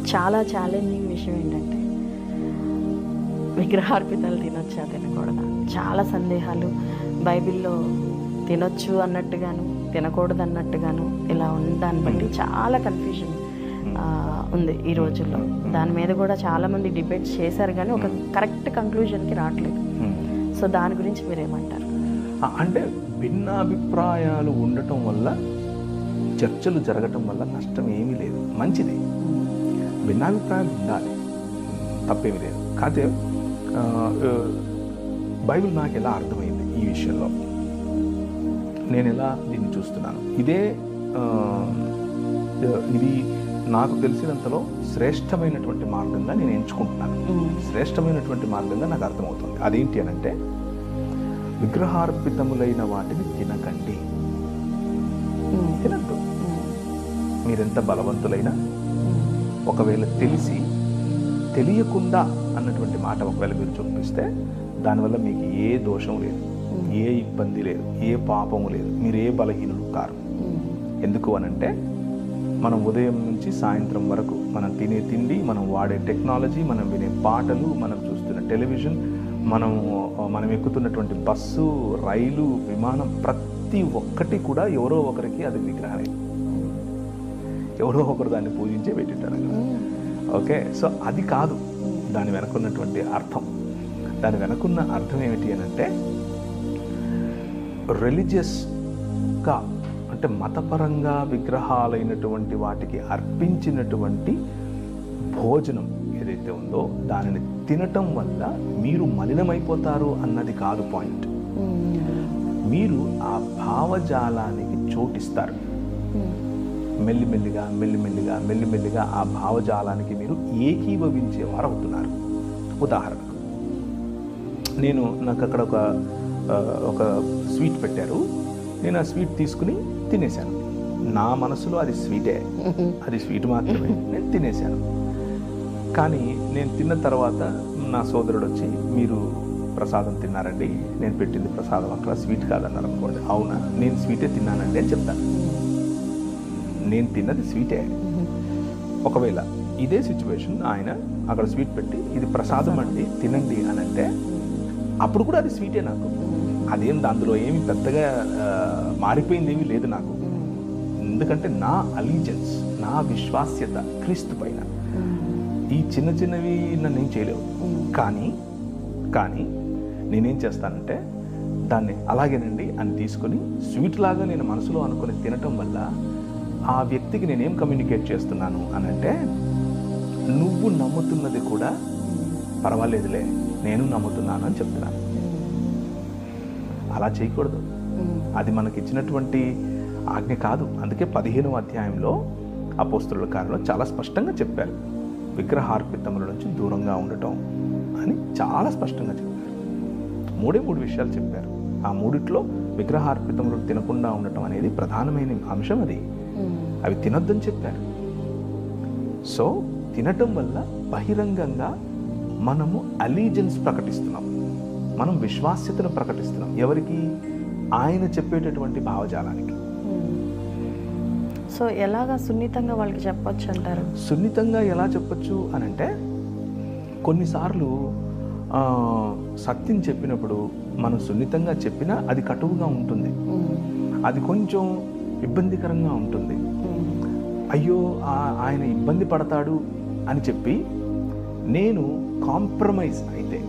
చాలా ఛాలెంజింగ్ విషయం ఏంటంటే విగ్రహార్పితాలు తినొచ్చా తినకూడదా, చాలా సందేహాలు. బైబిల్లో తినొచ్చు అన్నట్టుగాను తినకూడదు అన్నట్టుగాను ఇలా దాన్ని బట్టి చాలా కన్ఫ్యూజన్ ఉంది ఈ రోజుల్లో. దాని మీద కూడా చాలామంది డిబేట్స్ చేశారు కానీ ఒక కరెక్ట్ కంక్లూజన్కి రావట్లేదు. సో దాని గురించి మీరేమంటారు? అంటే భిన్నాభిప్రాయాలు ఉండటం వల్ల, చర్చలు జరగటం వల్ల నష్టం ఏమీ లేదు, మంచిది. భిన్నాభిప్రాయాలు ఉండాలి, తప్పేమీ లేదు. కాకపోతే బైబిల్ నాకు ఎలా అర్థమైంది ఈ విషయంలో, నేను ఎలా దీన్ని చూస్తున్నాను, ఇది నాకు తెలిసినంతలో శ్రేష్టమైనటువంటి మార్గంగా నేను ఎంచుకుంటున్నాను. శ్రేష్టమైనటువంటి మార్గంగా నాకు అర్థమవుతుంది. అదేంటి అనంటే, విగ్రహార్పితములైన వాటిని తినకండి, తినద్దు. మీరెంత బలవంతులైనా, ఒకవేళ తెలియకుండా అన్నటువంటి మాట ఒకవేళ మీరు చూపిస్తే దానివల్ల మీకు ఏ దోషం లేదు, ఏ ఇబ్బంది లేదు, ఏ పాపము లేదు, మీరు ఏ బలహీనులు కారు. ఎందుకు అనంటే, మనం ఉదయం నుంచి సాయంత్రం వరకు మనం తినే తిండి, మనం వాడే టెక్నాలజీ, మనం వినే పాటలు, మనం చూస్తున్న టెలివిజన్, మనం ఎక్కుతున్నటువంటి బస్సు, రైలు, విమానం, ప్రతి ఒక్కటి కూడా ఎవరో ఒకరికి అది విగ్రహమే. ఎవరో ఒకరు దాన్ని పూజించే పెట్టింటారు. ఓకే, సో అది కాదు దాని వెనకున్నటువంటి అర్థం. దాని వెనకున్న అర్థం ఏమిటి అనంటే, రిలీజియస్గా అంటే మతపరంగా విగ్రహాలైనటువంటి వాటికి అర్పించినటువంటి భోజనం ఏదైతే ఉందో దానిని తినటం వల్ల మీరు మలినమైపోతారు అన్నది కాదు పాయింట్. మీరు ఆ భావజాలానికి చోటిస్తారు. మెల్లిమెల్లిగా ఆ భావజాలానికి మీరు ఏకీభవించేవారు అవుతున్నారు. ఉదాహరణకు, నాకు అక్కడ ఒక స్వీట్ పెట్టారు, నేను ఆ స్వీట్ తీసుకుని తినేశాను. నా మనసులో అది స్వీటే, అది స్వీట్ మాత్రమే, నేను తినేశాను. కానీ నేను తిన్న తర్వాత నా సోదరుడు వచ్చి, మీరు ప్రసాదం తిన్నారండి, నేను పెట్టింది ప్రసాదం అక్కడ స్వీట్ కాదన్నారు అనుకోండి. అవునా, నేను స్వీటే తిన్నానండి అని చెప్తాను. నేను తిన్నది స్వీటే. ఒకవేళ ఇదే సిచ్యువేషన్ ఆయన అక్కడ స్వీట్ పెట్టి, ఇది ప్రసాదం అండి తినండి అని అంటే, అప్పుడు కూడా అది స్వీటే నాకు. అదేం అందులో ఏమి పెద్దగా మారిపోయింది ఏమీ లేదు నాకు. ఎందుకంటే నా అలీజెన్స్, నా విశ్వాస్యత క్రీస్తు పైన. ఈ చిన్నవి నన్ను ఏం చేయలేవు. కానీ నేనేం చేస్తానంటే, దాన్ని అలాగేనండి అని తీసుకొని స్వీట్ లాగా నేను మనసులో అనుకుని తినటం వల్ల ఆ వ్యక్తికి నేనేం కమ్యూనికేట్ చేస్తున్నాను అనంటే, నువ్వు నమ్ముతున్నది కూడా పర్వాలేదులే, నేను నమ్ముతున్నాను అని చెప్తున్నాను. అలా చేయకూడదు, అది మనకి ఇచ్చినటువంటి ఆజ్ఞ కాదు. అందుకే 15వ అధ్యాయంలో అపోస్తలుల కార్యంలో చాలా స్పష్టంగా చెప్పారు, విగ్రహార్పితముల నుంచి దూరంగా ఉండటం అని చాలా స్పష్టంగా చెప్పారు. 3 విషయాలు చెప్పారు. ఆ 3లో విగ్రహార్పితములు తినకుండా ఉండటం అనేది ప్రధానమైన అంశం. అవి తినొద్దని చెప్పారు. సో తినటం వల్ల బహిరంగంగా మనము అలీజెన్స్ ప్రకటిస్తున్నాం, మనం విశ్వాస్యతను ప్రకటిస్తున్నాం. ఎవరికి? ఆయన చెప్పేటటువంటి భావజాలానికి. సో ఎలాగా సున్నితంగా వాళ్ళకి చెప్పొచ్చు అంటారు? సున్నితంగా ఎలా చెప్పొచ్చు అనంటే, కొన్నిసార్లు సత్యం చెప్పినప్పుడు మనం సున్నితంగా చెప్పినా అది కటువుగా ఉంటుంది, అది కొంచెం ఇబ్బందికరంగా ఉంటుంది. అయ్యో ఆయన ఇబ్బంది పడతాడు అని చెప్పి నేను కాంప్రమైజ్ అయితే,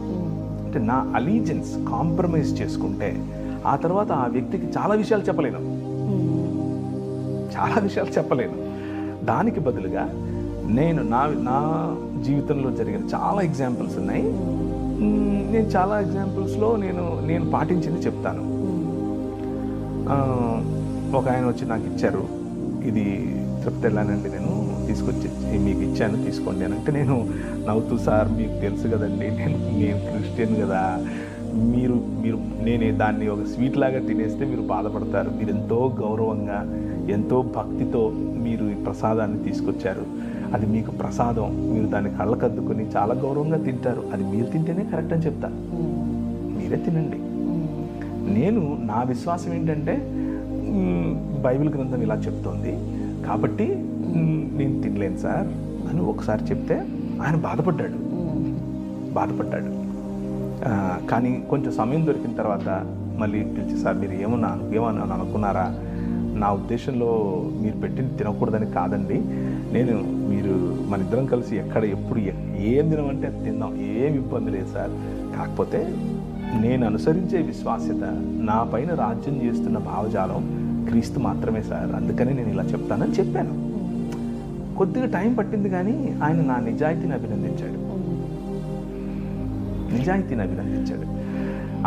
అంటే నా అలీజెన్స్ కాంప్రమైజ్ చేసుకుంటే, ఆ తర్వాత ఆ వ్యక్తికి చాలా విషయాలు చెప్పలేను. దానికి బదులుగా నేను నా జీవితంలో జరిగిన చాలా ఎగ్జాంపుల్స్ ఉన్నాయి. నేను చాలా ఎగ్జాంపుల్స్లో నేను పాటించింది చెప్తాను. ఒక ఆయన వచ్చి నాకు ఇచ్చారు, ఇది తిరుపతి వెళ్ళానండి, నేను తీసుకొచ్చి మీకు ఇచ్చాను, తీసుకోండి అని అంటే, నేను నవ్వుతూ, సార్ మీకు తెలుసు కదండి, నేను క్రిస్టియన్ కదా, మీరు నేను దాన్ని ఒక స్వీట్ లాగా తినేస్తే మీరు బాధపడతారు. మీరు ఎంతో గౌరవంగా, ఎంతో భక్తితో మీరు ఈ ప్రసాదాన్ని తీసుకొచ్చారు, అది మీకు ప్రసాదం, మీరు దాన్ని కళ్ళకద్దుకొని చాలా గౌరవంగా తింటారు, అది మీరు తింటేనే కరెక్ట్ అని చెప్తాను. మీరే తినండి. నా విశ్వాసం ఏంటంటే, బైబిల్ గ్రంథం ఇలా చెప్తోంది కాబట్టి నేను తినలేను సార్ అని ఒకసారి చెప్తే ఆయన బాధపడ్డాడు. కానీ కొంచెం సమయం దొరికిన తర్వాత మళ్ళీ పిలిచి, సార్ మీరు ఏమన్నా అనుకున్నారా? నా ఉద్దేశంలో మీరు పెట్టింది తినకూడదని కాదండి. మీరు మన ఇద్దరం కలిసి ఎప్పుడు ఏం తినమంటే అది తిందాం, ఏం ఇబ్బంది లేదు సార్. కాకపోతే నేను అనుసరించే విశ్వాస్యత, నా పైన రాజ్యం చేస్తున్న భావజాలం క్రీస్తు మాత్రమే సార్. అందుకని నేను ఇలా చెప్తానని చెప్పాను. కొద్దిగా టైం పట్టింది, కానీ ఆయన నా నిజాయితీని అభినందించాడు.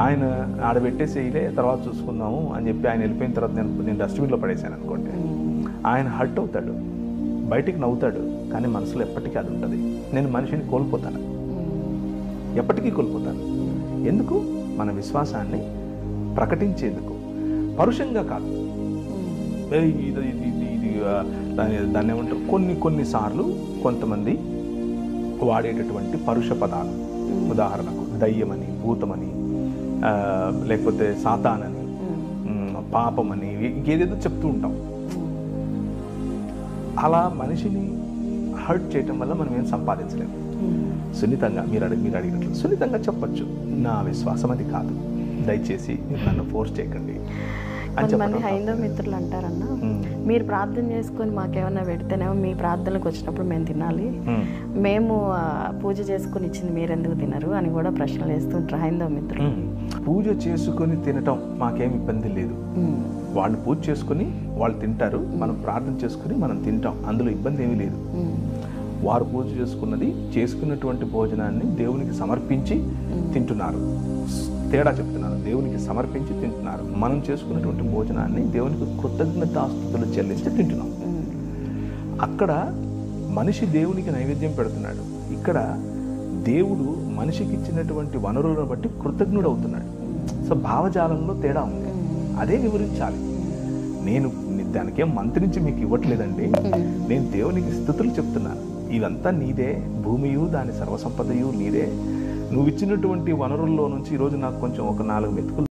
ఆయన ఆడబెట్టేసేయలే, తర్వాత చూసుకుందాము అని చెప్పి ఆయన వెళ్ళిపోయిన తర్వాత నేను డస్ట్బిన్లో పడేశాను అనుకోండి, ఆయన హర్ట్ అవుతాడు, బయటికి నవ్వుతాడు, కానీ మనసులో ఎప్పటికీ అది ఉంటుంది. నేను మనిషిని కోల్పోతాను, ఎప్పటికీ కోల్పోతాను. ఎందుకు? మన విశ్వాసాన్ని ప్రకటించేందుకు, పరుషంగా కాదు. దాన్ని ఏమంటారు, కొన్నిసార్లు కొంతమంది వాడేటటువంటి పరుష పదాలు, ఉదాహరణకు దయ్యమని, భూతమని, లేకపోతే సాతానని, పాపమని, ఏదేదో చెప్తూ ఉంటాం. అలా మనిషిని హర్ట్ చేయటం వల్ల మనం ఏం సంపాదించలేము. సున్నితంగా మీరు అడిగినట్లు సున్నితంగా చెప్పచ్చు, నా విశ్వాసం అది కాదు, దయచేసి మీరు నన్ను ఫోర్స్ చేయకండి. కొంతమంది హైందవ మిత్రులు అంటారన్నా, మీరు ప్రార్థన చేసుకొని మాకేమన్నా పెడితేనేమో మీ ప్రార్థనలకు వచ్చినప్పుడు మేము తినాలి, మేము పూజ చేసుకుని ఇచ్చింది మీరెందుకు తినరు అని కూడా ప్రశ్నలు వేస్తుంటారు హైందవ మిత్రులు. పూజ చేసుకొని తినటం మాకేం ఇబ్బంది లేదు. వాళ్ళు పూజ చేసుకుని వాళ్ళు తింటారు, మనం ప్రార్థన చేసుకుని మనం తింటాం, అందులో ఇబ్బంది ఏమీ లేదు. వారు పూజ చేసుకున్నటువంటి భోజనాన్ని దేవునికి సమర్పించి తింటున్నారు. తేడా చెప్తున్నాను, దేవునికి సమర్పించి తింటున్నారు. మనం చేసుకున్నటువంటి భోజనాన్ని దేవునికి కృతజ్ఞతాస్తుతులు చెల్లించి తింటున్నాం. అక్కడ మనిషి దేవునికి నైవేద్యం పెడుతున్నాడు, ఇక్కడ దేవుడు మనిషికి ఇచ్చినటువంటి వనరులను బట్టి కృతజ్ఞుడు అవుతున్నాడు. సో భావజాలంలో తేడా ఉంది, అదే వివరించాలి. నేను దానికేం మంత్రించి మీకు ఇవ్వట్లేదండి, నేను దేవునికి స్తుతులు చెప్తున్నాను. ఇదంతా నీదే, భూమియు దాని సర్వసంపదయు నీదే. నువ్వు ఇచ్చినటువంటి వనరుల్లో నుంచి ఈరోజు నాకు కొంచెం ఒక 4 మెతుకులు